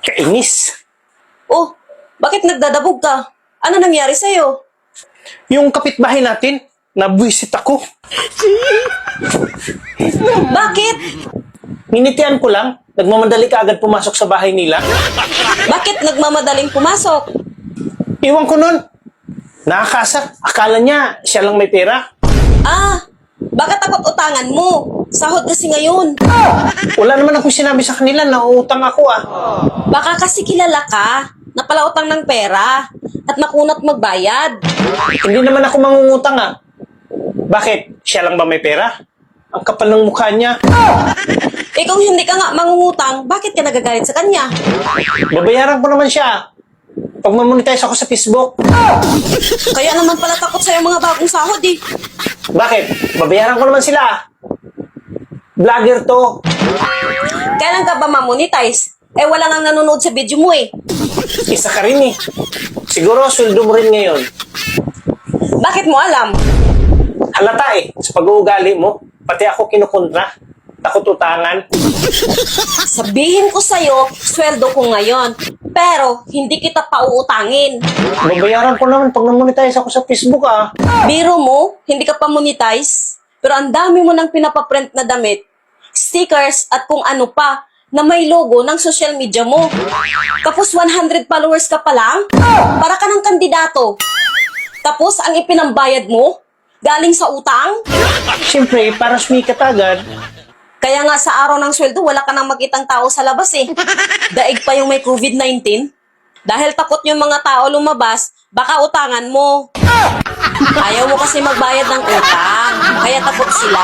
Kainis. Oh, bakit nagdadabog ka? Ano nangyari sa'yo? Yung kapitbahay natin, nabwisit ako. Bakit? Ninitian ko lang, nagmamadali ka agad pumasok sa bahay nila. Bakit nagmamadaling pumasok? Iwan ko nun. Nakakasa, akala niya siya lang may pera. Ah, baka takot utangan mo. Sahod kasi ngayon. Wala naman akong sinabi sa kanila na uutang ako ah. Baka kasi kilala ka na palautang ng pera at nakunat magbayad. Hindi naman ako mangungutang ah. Bakit? Siya lang ba may pera? Ang kapal ng mukha niya. Eh kung hindi ka nga mangungutang, bakit ka nagagalit sa kanya? Babayaran ko naman siya. Pag mamonetize ako sa Facebook. Kaya naman pala takot sa'yo mga bagong sahod eh. Bakit? Babayaran ko naman sila ah. Vlogger to. Kailan ka ba mamonetize? Eh wala nang nanonood sa video mo eh. Isa ka rin eh. Siguro sweldo mo rin ngayon. Bakit mo alam? Halata eh. Sa pag-uugali mo. Pati ako kinukontra. Takot utangan. Sabihin ko sa'yo, sweldo ko ngayon. Pero hindi kita pauutangin. Babayaran ko naman pag namonetize ako sa Facebook ah. Biro mo, hindi ka pa monetize. Pero ang dami mo nang pinapaprint na damit, stickers at kung ano pa na may logo ng social media mo. Tapos 100 followers ka pa lang? Para ka ng kandidato. Tapos ang ipinambayad mo, galing sa utang? Siyempre, para sumikat agad. Kaya nga sa araw ng sweldo, wala ka nang makitang tao sa labas eh. Daig pa yung may COVID-19. Dahil takot yung mga tao lumabas, baka utangan mo. Ayaw mo kasi magbayad ng utang, kaya takot sila.